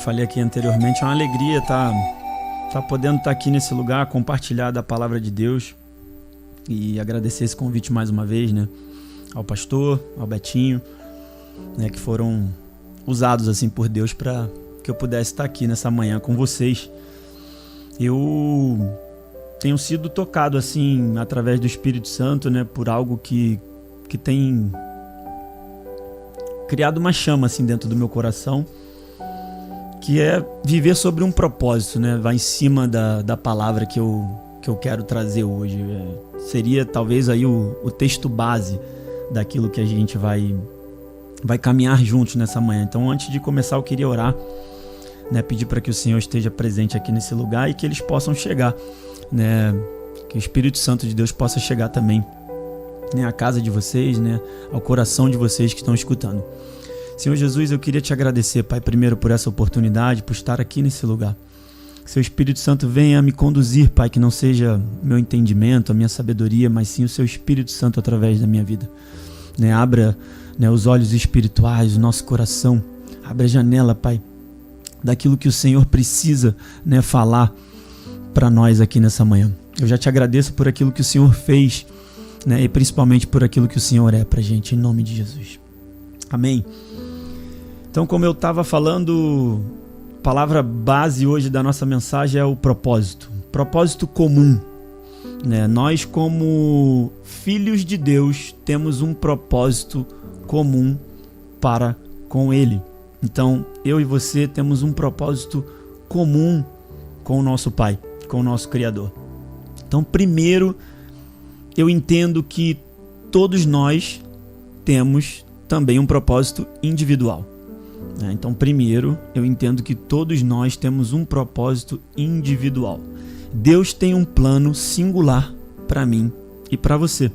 Falei aqui anteriormente, é uma alegria estar podendo estar aqui nesse lugar, compartilhar da palavra de Deus e agradecer esse convite mais uma vez, né, ao pastor, ao Betinho, né, que foram usados assim por Deus para que eu pudesse estar aqui nessa manhã com vocês. Eu tenho sido tocado assim através do Espírito Santo, né, por algo que tem criado uma chama assim dentro do meu coração, que é viver sobre um propósito, né? Vai em cima da palavra que eu quero trazer hoje. Seria talvez aí o texto base daquilo que a gente vai caminhar juntos nessa manhã. Então, antes de começar, eu queria orar, né? Pedir para que o Senhor esteja presente aqui nesse lugar e que eles possam chegar, né? Que o Espírito Santo de Deus possa chegar também, né? À casa de vocês, né? Ao coração de vocês que estão escutando. Senhor Jesus, eu queria te agradecer, Pai, primeiro por essa oportunidade, por estar aqui nesse lugar. Que seu Espírito Santo venha me conduzir, Pai, que não seja meu entendimento, a minha sabedoria, mas sim o seu Espírito Santo através da minha vida. Né? Abra, né, os olhos espirituais, o nosso coração. Abra a janela, Pai, daquilo que o Senhor precisa, né, falar para nós aqui nessa manhã. Eu já te agradeço por aquilo que o Senhor fez, né, e principalmente por aquilo que o Senhor é pra gente, em nome de Jesus. Amém. Então, como eu estava falando, a palavra base hoje da nossa mensagem é o propósito. Propósito comum, né? Nós, como filhos de Deus, temos um propósito comum para com Ele. Então, eu e você temos um propósito comum com o nosso Pai, com o nosso Criador. Então, primeiro, eu entendo que todos nós temos também um propósito individual. Então, primeiro, eu entendo que todos nós temos um propósito individual. Deus tem um plano singular para mim e para você.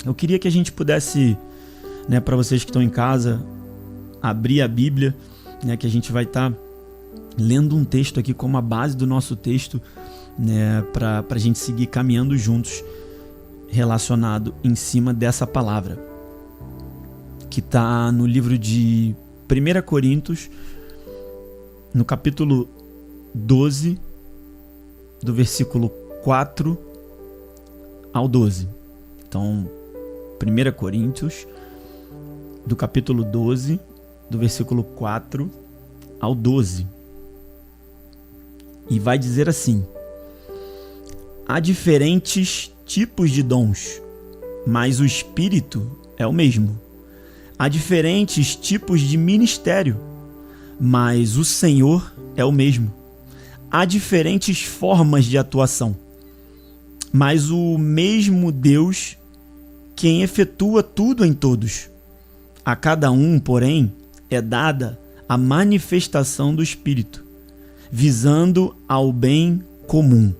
Eu queria que a gente pudesse, né, para vocês que estão em casa, abrir a Bíblia, né, que a gente vai estar lendo um texto aqui como a base do nosso texto, né, para a gente seguir caminhando juntos, relacionado em cima dessa palavra, que está no livro de 1 Coríntios, no capítulo 12, do versículo 4 ao 12. Então, 1 Coríntios, do capítulo 12, do versículo 4 ao 12. E vai dizer assim: há diferentes tipos de dons, mas o Espírito é o mesmo. Há diferentes tipos de ministério, mas o Senhor é o mesmo. Há diferentes formas de atuação, mas o mesmo Deus quem efetua tudo em todos. A cada um, porém, é dada a manifestação do Espírito, visando ao bem comum.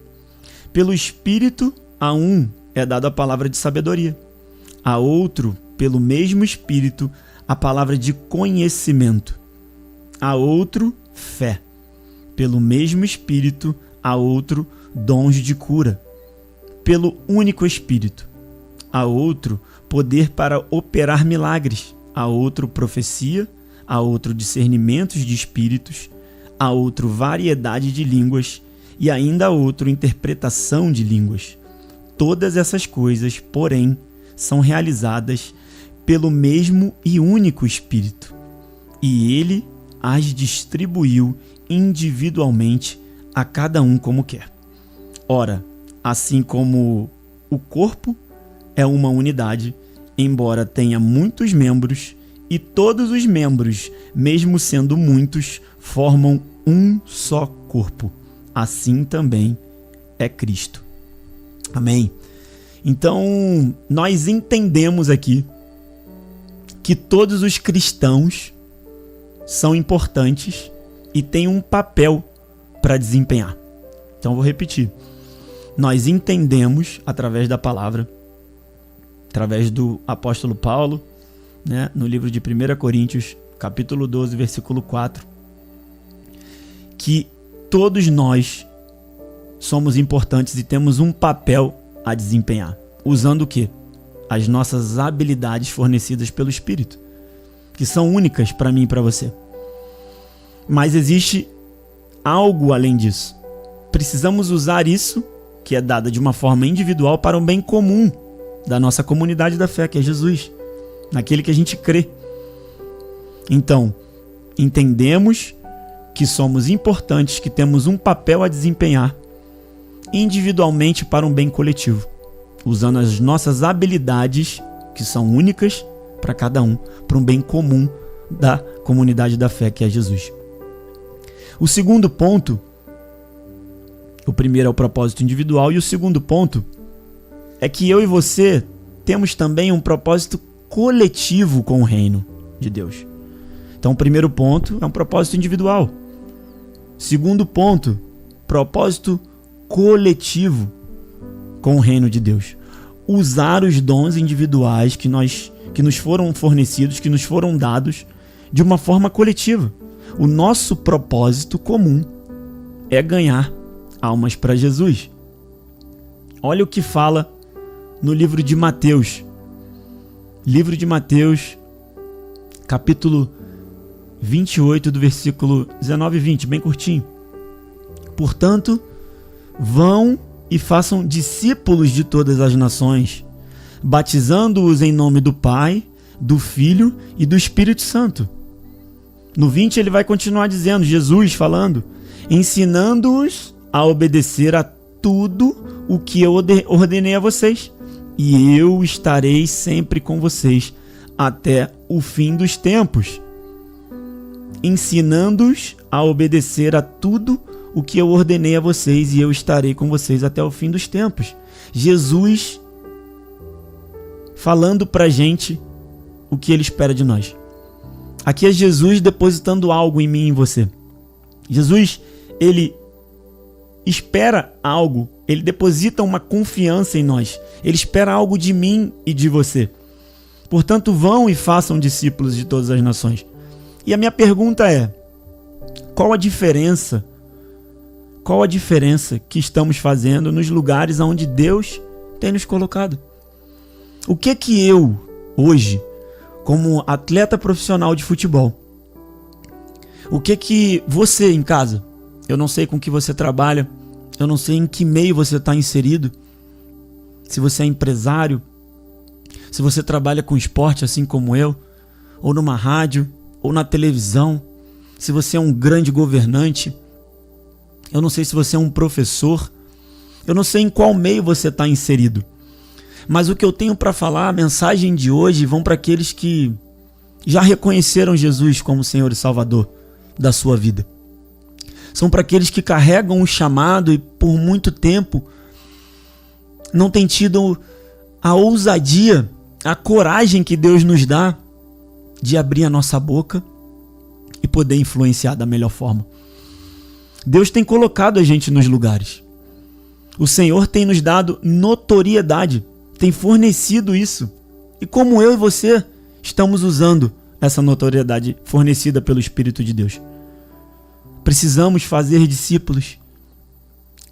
Pelo Espírito, a um é dada a palavra de sabedoria, a outro, pelo mesmo Espírito, a palavra de conhecimento, a outro, fé. Pelo mesmo Espírito, a outro, dons de cura. Pelo único Espírito, a outro, poder para operar milagres, a outro, profecia, a outro, discernimentos de espíritos, a outro, variedade de línguas e ainda a outro, interpretação de línguas. Todas essas coisas, porém, são realizadas pelo mesmo e único Espírito, e Ele as distribuiu individualmente a cada um como quer. Ora, assim como o corpo é uma unidade, embora tenha muitos membros, e todos os membros, mesmo sendo muitos, formam um só corpo, assim também é Cristo. Amém? Então, nós entendemos aqui que todos os cristãos são importantes e têm um papel para desempenhar. Então, vou repetir. Nós entendemos, através da palavra, através do apóstolo Paulo, né, no livro de 1 Coríntios, capítulo 12, versículo 4, que todos nós somos importantes e temos um papel a desempenhar. Usando o quê? As nossas habilidades fornecidas pelo Espírito, que são únicas para mim e para você. Mas existe algo além disso. Precisamos usar isso, que é dada de uma forma individual, para um bem comum da nossa comunidade da fé, que é Jesus, naquele que a gente crê. Então, entendemos que somos importantes, que temos um papel a desempenhar individualmente para um bem coletivo, usando as nossas habilidades, que são únicas para cada um, para um bem comum da comunidade da fé, que é Jesus. O segundo ponto, o primeiro é o propósito individual, e o segundo ponto é que eu e você temos também um propósito coletivo com o reino de Deus. Então, o primeiro ponto é um propósito individual. Segundo ponto, propósito coletivo com o reino de Deus. Usar os dons individuais que nos foram fornecidos, que nos foram dados de uma forma coletiva. O nosso propósito comum é ganhar almas para Jesus. Olha o que fala no livro de Mateus. Livro de Mateus, capítulo 28, do versículo 19 e 20, bem curtinho. Portanto, vão e façam discípulos de todas as nações, batizando-os em nome do Pai, do Filho e do Espírito Santo. No 20 ele vai continuar dizendo, Jesus falando, ensinando-os a obedecer a tudo o que eu ordenei a vocês, e eu estarei sempre com vocês até o fim dos tempos. Ensinando-os a obedecer a tudo o que eu ordenei a vocês, e eu estarei com vocês até o fim dos tempos. Jesus falando pra gente o que ele espera de nós. Aqui é Jesus depositando algo em mim e em você. Jesus, ele espera algo, ele deposita uma confiança em nós. Ele espera algo de mim e de você. Portanto, vão e façam discípulos de todas as nações. E a minha pergunta é, qual a diferença que estamos fazendo nos lugares onde Deus tem nos colocado? O que eu, hoje, como atleta profissional de futebol, o que você em casa, eu não sei com que você trabalha, eu não sei em que meio você está inserido, se você é empresário, se você trabalha com esporte assim como eu, ou numa rádio, ou na televisão, se você é um grande governante, eu não sei se você é um professor, eu não sei em qual meio você está inserido. Mas o que eu tenho para falar, a mensagem de hoje, vão para aqueles que já reconheceram Jesus como Senhor e Salvador da sua vida. São para aqueles que carregam um chamado e por muito tempo não têm tido a ousadia, a coragem que Deus nos dá de abrir a nossa boca e poder influenciar da melhor forma. Deus tem colocado a gente nos lugares. O Senhor tem nos dado notoriedade, tem fornecido isso. E como eu e você estamos usando essa notoriedade fornecida pelo Espírito de Deus? Precisamos fazer discípulos.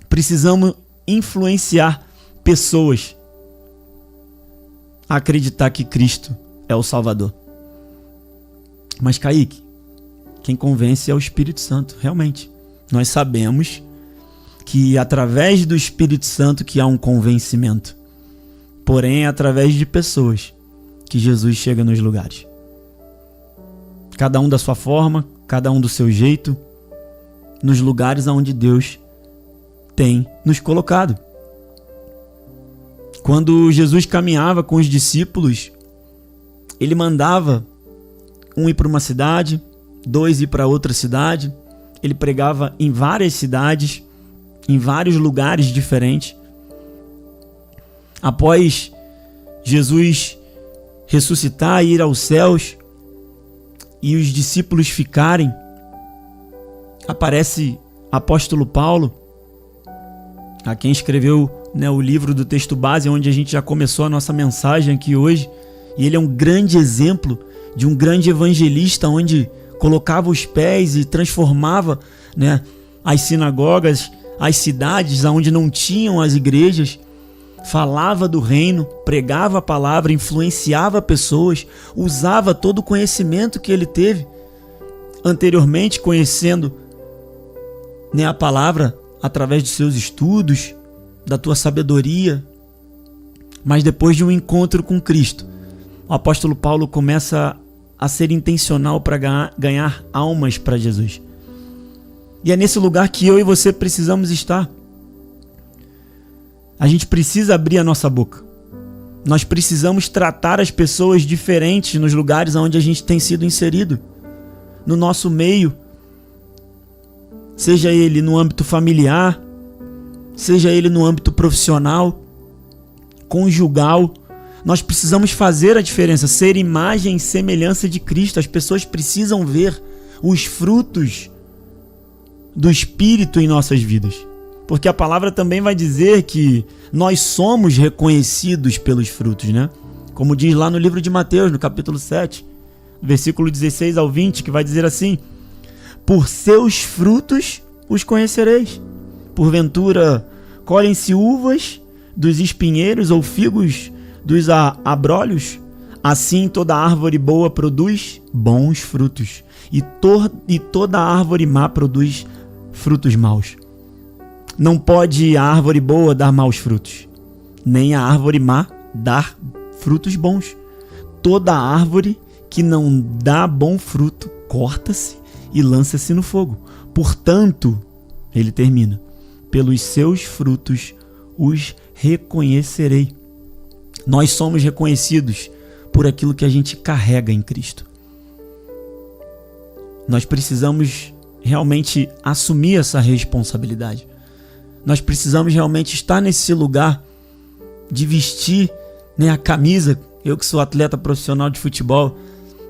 Precisamos influenciar pessoas a acreditar que Cristo é o Salvador. Mas, Kaique, quem convence é o Espírito Santo, realmente. Nós sabemos que através do Espírito Santo que há um convencimento. Porém, é através de pessoas que Jesus chega nos lugares. Cada um da sua forma, cada um do seu jeito, nos lugares onde Deus tem nos colocado. Quando Jesus caminhava com os discípulos, ele mandava um ir para uma cidade, dois ir para outra cidade. Ele pregava em várias cidades, em vários lugares diferentes. Após Jesus ressuscitar e ir aos céus e os discípulos ficarem, aparece apóstolo Paulo, a quem escreveu, o livro do texto base, onde a gente já começou a nossa mensagem aqui hoje. E ele é um grande exemplo de um grande evangelista, onde colocava os pés e transformava, as sinagogas, as cidades onde não tinham as igrejas, falava do reino, pregava a palavra, influenciava pessoas, usava todo o conhecimento que ele teve anteriormente conhecendo, né, a palavra através dos seus estudos, da tua sabedoria, mas depois de um encontro com Cristo, o apóstolo Paulo começa a ser intencional para ganhar almas para Jesus. E é nesse lugar que eu e você precisamos estar. A gente precisa abrir a nossa boca. Nós precisamos tratar as pessoas diferentes nos lugares onde a gente tem sido inserido. No nosso meio, seja ele no âmbito familiar, seja ele no âmbito profissional, conjugal, nós precisamos fazer a diferença, ser imagem e semelhança de Cristo. As pessoas precisam ver os frutos do Espírito em nossas vidas. Porque a palavra também vai dizer que nós somos reconhecidos pelos frutos, né? Como diz lá no livro de Mateus, no capítulo 7, versículo 16 ao 20, que vai dizer assim: por seus frutos os conhecereis. Porventura, colhem-se uvas dos espinheiros ou figos dos abrolhos? Assim toda árvore boa produz bons frutos, e toda árvore má produz frutos maus. Não pode a árvore boa dar maus frutos, nem a árvore má dar frutos bons. Toda árvore que não dá bom fruto corta-se e lança-se no fogo. Portanto, ele termina: pelos seus frutos os reconhecerei. Nós somos reconhecidos por aquilo que a gente carrega em Cristo. Nós precisamos realmente assumir essa responsabilidade. Nós precisamos realmente estar nesse lugar de vestir, né, a camisa. Eu que sou atleta profissional de futebol,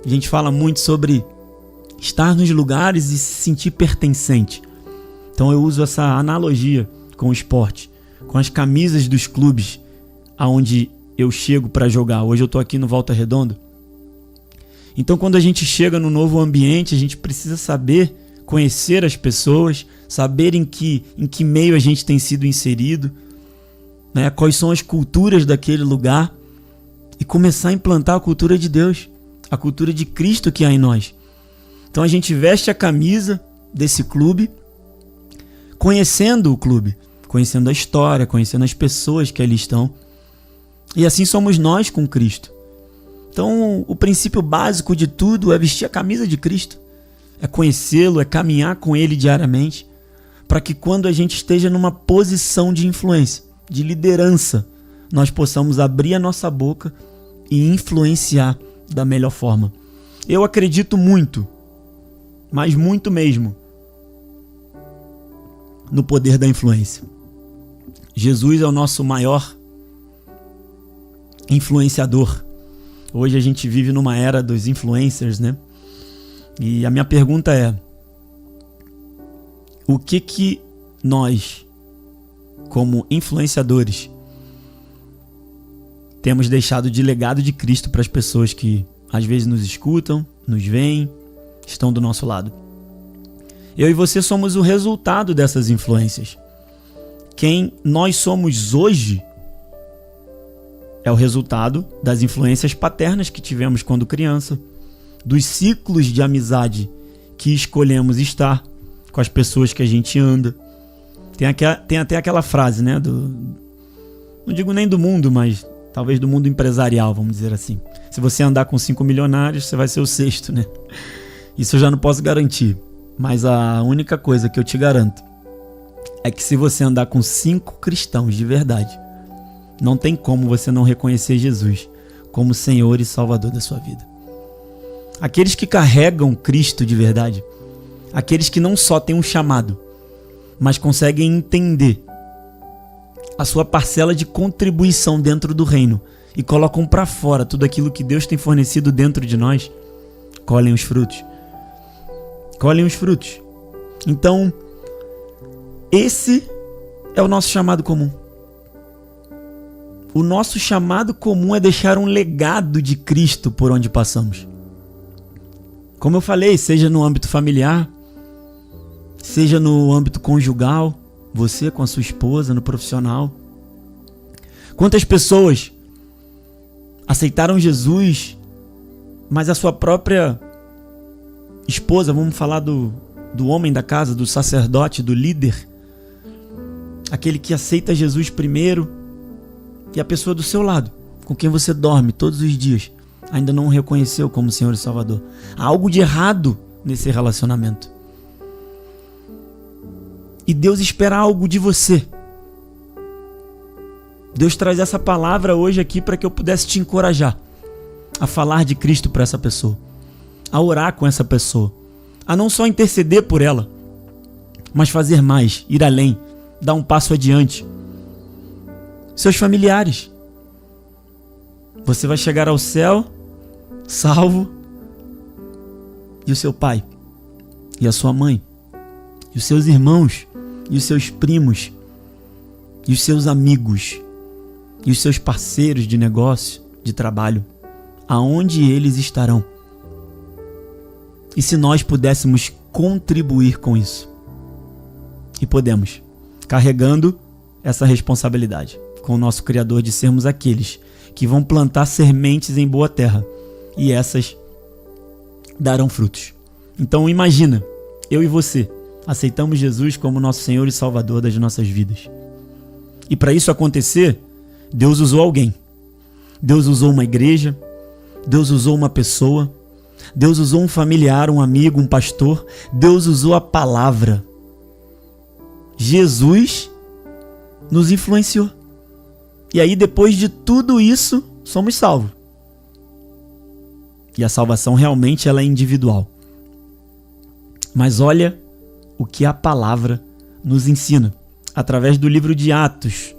a gente fala muito sobre estar nos lugares e se sentir pertencente. Então eu uso essa analogia com o esporte, com as camisas dos clubes aonde eu chego para jogar. Hoje eu estou aqui no Volta Redonda. Então quando a gente chega no novo ambiente, a gente precisa saber conhecer as pessoas, saber em que meio a gente tem sido inserido, né? Quais são as culturas daquele lugar, e começar a implantar a cultura de Deus, a cultura de Cristo que há em nós. Então a gente veste a camisa desse clube, conhecendo o clube, conhecendo a história, conhecendo as pessoas que ali estão, e assim somos nós com Cristo. Então o princípio básico de tudo é vestir a camisa de Cristo, é conhecê-lo, é caminhar com ele diariamente, para que quando a gente esteja numa posição de influência, de liderança, nós possamos abrir a nossa boca e influenciar da melhor forma. Eu acredito muito, mas muito mesmo, no poder da influência. Jesus é o nosso maior influenciador. Hoje a gente vive numa era dos influencers, né? E a minha pergunta é: o que nós, como influenciadores, temos deixado de legado de Cristo para as pessoas que às vezes nos escutam, nos veem, estão do nosso lado? Eu e você somos o resultado dessas influências. Quem nós somos hoje é o resultado das influências paternas que tivemos quando criança, dos ciclos de amizade que escolhemos estar com as pessoas que a gente anda. Tem até aquela frase, né? Não digo nem do mundo, mas talvez do mundo empresarial, vamos dizer assim. Se você andar com 5 milionários, você vai ser o 6º, né? Isso eu já não posso garantir. Mas a única coisa que eu te garanto é que se você andar com 5 cristãos de verdade, não tem como você não reconhecer Jesus como Senhor e Salvador da sua vida. Aqueles que carregam Cristo de verdade, aqueles que não só têm um chamado, mas conseguem entender a sua parcela de contribuição dentro do reino e colocam para fora tudo aquilo que Deus tem fornecido dentro de nós, colhem os frutos. Colhem os frutos. Então, esse é o nosso chamado comum. O nosso chamado comum é deixar um legado de Cristo por onde passamos. Como eu falei, seja no âmbito familiar, seja no âmbito conjugal, você com a sua esposa, no profissional. Quantas pessoas aceitaram Jesus, mas a sua própria esposa, vamos falar do homem da casa, do sacerdote, do líder, aquele que aceita Jesus primeiro, e a pessoa do seu lado, com quem você dorme todos os dias, ainda não o reconheceu como Senhor e Salvador. Há algo de errado nesse relacionamento. E Deus espera algo de você. Deus traz essa palavra hoje aqui para que eu pudesse te encorajar a falar de Cristo para essa pessoa, a orar com essa pessoa, a não só interceder por ela, mas fazer mais, ir além, dar um passo adiante. Seus familiares. Você vai chegar ao céu salvo, e o seu pai, e a sua mãe, e os seus irmãos, e os seus primos, e os seus amigos, e os seus parceiros de negócio, de trabalho, aonde eles estarão? E se nós pudéssemos contribuir com isso? E podemos, carregando essa responsabilidade com o nosso Criador de sermos aqueles que vão plantar sementes em boa terra, e essas darão frutos. Então imagina, eu e você aceitamos Jesus como nosso Senhor e Salvador das nossas vidas. E para isso acontecer, Deus usou alguém. Deus usou uma igreja, Deus usou uma pessoa, Deus usou um familiar, um amigo, um pastor, Deus usou a palavra. Jesus nos influenciou. E aí, depois de tudo isso, somos salvos. E a salvação realmente ela é individual. Mas olha o que a palavra nos ensina através do livro de Atos.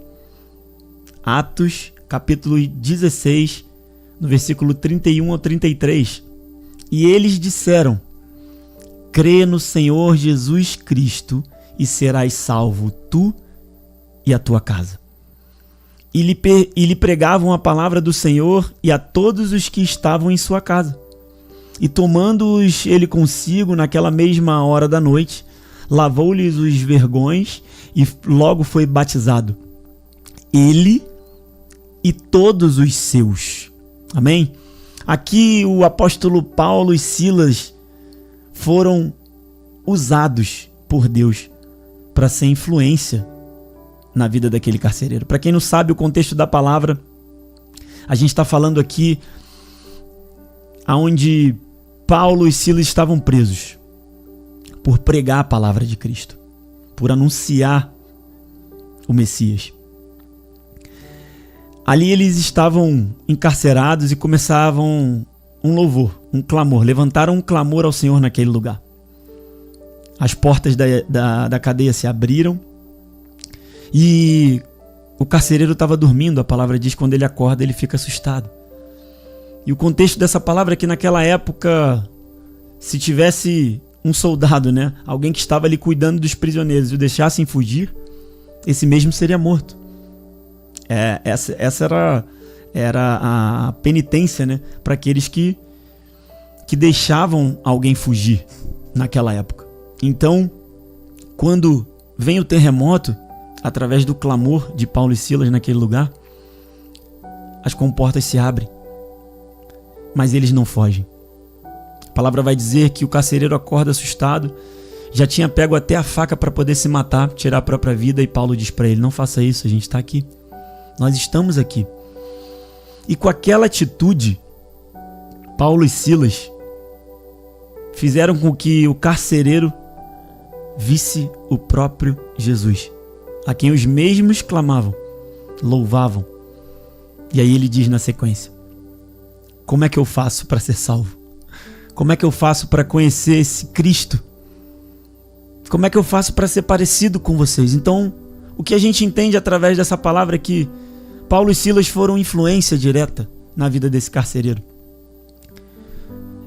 Atos, capítulo 16, no versículo 31 ao 33. E eles disseram: crê no Senhor Jesus Cristo e serás salvo, tu e a tua casa. E lhe pregavam a palavra do Senhor e a todos os que estavam em sua casa. E tomando-os ele consigo naquela mesma hora da noite, lavou-lhes os vergões e logo foi batizado, ele e todos os seus. Amém? Aqui o apóstolo Paulo e Silas foram usados por Deus para ser influência na vida daquele carcereiro. Para quem não sabe o contexto da palavra, a gente está falando aqui aonde Paulo e Silas estavam presos por pregar a palavra de Cristo, por anunciar o Messias. Ali eles estavam encarcerados e começavam um louvor, um clamor, levantaram um clamor ao Senhor naquele lugar. As portas da cadeia se abriram e o carcereiro estava dormindo. A palavra diz que quando ele acorda ele fica assustado. E o contexto dessa palavra é que naquela época, se tivesse um soldado, né, alguém que estava ali cuidando dos prisioneiros e o deixassem fugir, esse mesmo seria morto. Essa era a penitência, né, para aqueles que deixavam alguém fugir naquela época. Então, quando vem o terremoto, através do clamor de Paulo e Silas naquele lugar, as comportas se abrem, mas eles não fogem. A palavra vai dizer que o carcereiro acorda assustado, já tinha pego até a faca para poder se matar, tirar a própria vida, e Paulo diz para ele: não faça isso, a gente está aqui, nós estamos aqui. E com aquela atitude, Paulo e Silas fizeram com que o carcereiro visse o próprio Jesus, a quem os mesmos clamavam, louvavam. E aí ele diz na sequência: como é que eu faço para ser salvo? Como é que eu faço para conhecer esse Cristo? Como é que eu faço para ser parecido com vocês? Então, o que a gente entende através dessa palavra é que Paulo e Silas foram influência direta na vida desse carcereiro.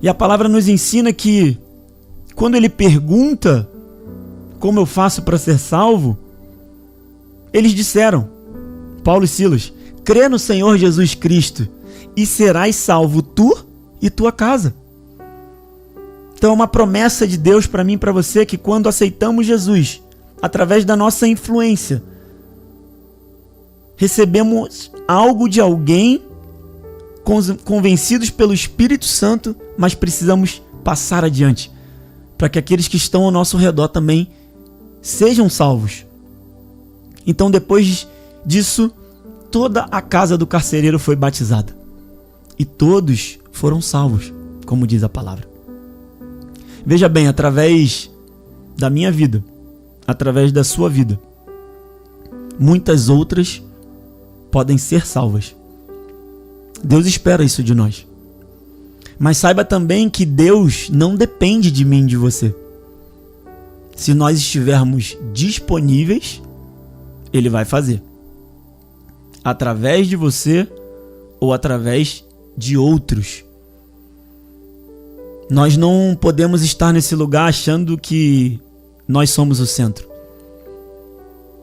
E a palavra nos ensina que quando ele pergunta como eu faço para ser salvo, eles disseram, Paulo e Silas: crê no Senhor Jesus Cristo e serás salvo tu e tua casa. Então é uma promessa de Deus para mim e para você que quando aceitamos Jesus, através da nossa influência, recebemos algo de alguém, convencidos pelo Espírito Santo, mas precisamos passar adiante para que aqueles que estão ao nosso redor também sejam salvos. Então, depois disso, toda a casa do carcereiro foi batizada e todos foram salvos, como diz a palavra. Veja bem, através da minha vida, através da sua vida, muitas outras podem ser salvas. Deus espera isso de nós. Mas saiba também que Deus não depende de mim e de você. Se nós estivermos disponíveis, Ele vai fazer. Através de você ou através de outros. Nós não podemos estar nesse lugar achando que nós somos o centro,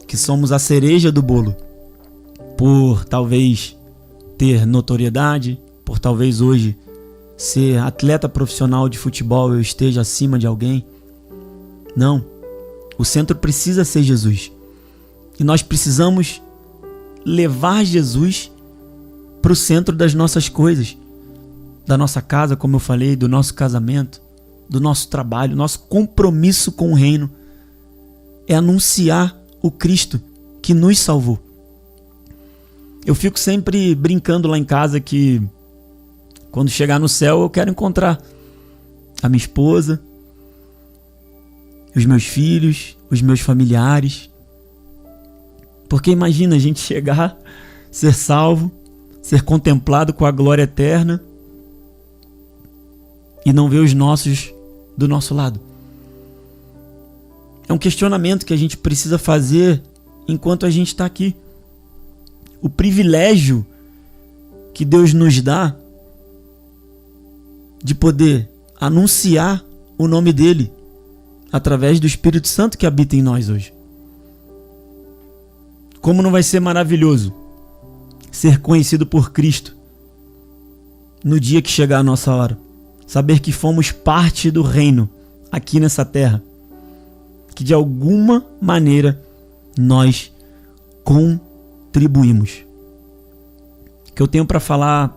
que somos a cereja do bolo, por talvez ter notoriedade, por talvez hoje ser atleta profissional de futebol eu esteja acima de alguém. Não, o centro precisa ser Jesus. E nós precisamos levar Jesus para o centro das nossas coisas, da nossa casa, como eu falei, do nosso casamento, do nosso trabalho. Nosso compromisso com o reino é anunciar o Cristo que nos salvou. Eu fico sempre brincando lá em casa que quando chegar no céu eu quero encontrar a minha esposa, os meus filhos, os meus familiares. Porque imagina a gente chegar, ser salvo, ser contemplado com a glória eterna e não ver os nossos do nosso lado. É um questionamento que a gente precisa fazer enquanto a gente está aqui. O privilégio que Deus nos dá de poder anunciar o nome dele através do Espírito Santo que habita em nós hoje. Como não vai ser maravilhoso ser conhecido por Cristo no dia que chegar a nossa hora? Saber que fomos parte do reino aqui nessa terra, que de alguma maneira nós contribuímos. O que eu tenho para falar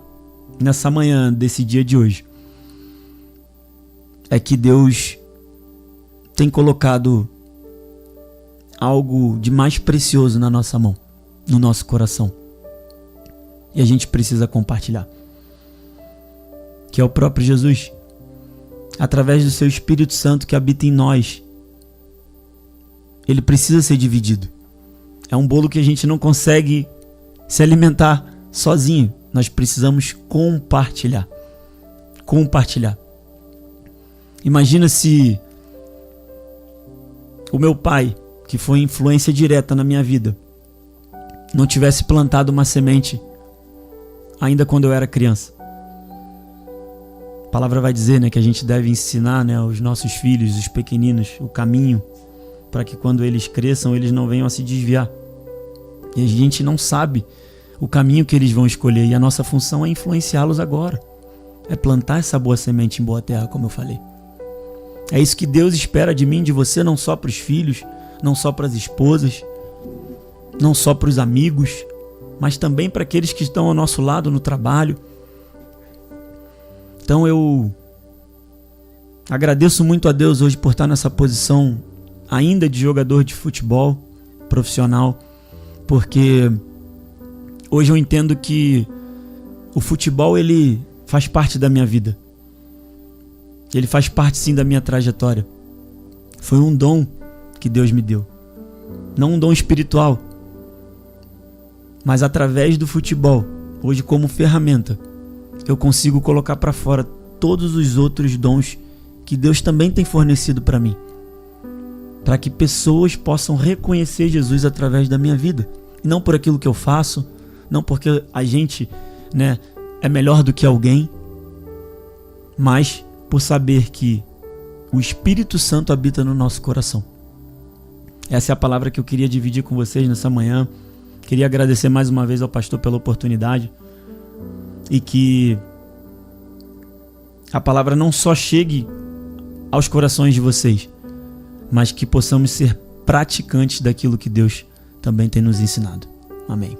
nessa manhã desse dia de hoje é que Deus tem colocado algo de mais precioso na nossa mão, no nosso coração, e a gente precisa compartilhar, que é o próprio Jesus, através do seu Espírito Santo que habita em nós. Ele precisa ser dividido. É um bolo que a gente não consegue se alimentar sozinho. Nós precisamos compartilhar. Compartilhar. Imagina se o meu pai, que foi influência direta na minha vida, não tivesse plantado uma semente ainda quando eu era criança. A palavra vai dizer, né, que a gente deve ensinar, né, aos nossos filhos, os pequeninos, o caminho, para que quando eles cresçam, eles não venham a se desviar. E a gente não sabe o caminho que eles vão escolher, e a nossa função é influenciá-los agora. É plantar essa boa semente em boa terra, como eu falei. É isso que Deus espera de mim, de você, não só para os filhos, não só para as esposas, não só para os amigos, mas também para aqueles que estão ao nosso lado no trabalho. Então eu agradeço muito a Deus hoje por estar nessa posição ainda de jogador de futebol profissional, porque hoje eu entendo que o futebol ele faz parte da minha vida. Ele faz parte sim da minha trajetória. Foi um dom que Deus me deu. Não um dom espiritual, mas através do futebol, hoje como ferramenta, eu consigo colocar para fora todos os outros dons que Deus também tem fornecido para mim, para que pessoas possam reconhecer Jesus através da minha vida, e não por aquilo que eu faço, não porque a gente, né, é melhor do que alguém, mas por saber que o Espírito Santo habita no nosso coração. Essa é a palavra que eu queria dividir com vocês nessa manhã. Queria agradecer mais uma vez ao pastor pela oportunidade, e que a palavra não só chegue aos corações de vocês, mas que possamos ser praticantes daquilo que Deus também tem nos ensinado. Amém.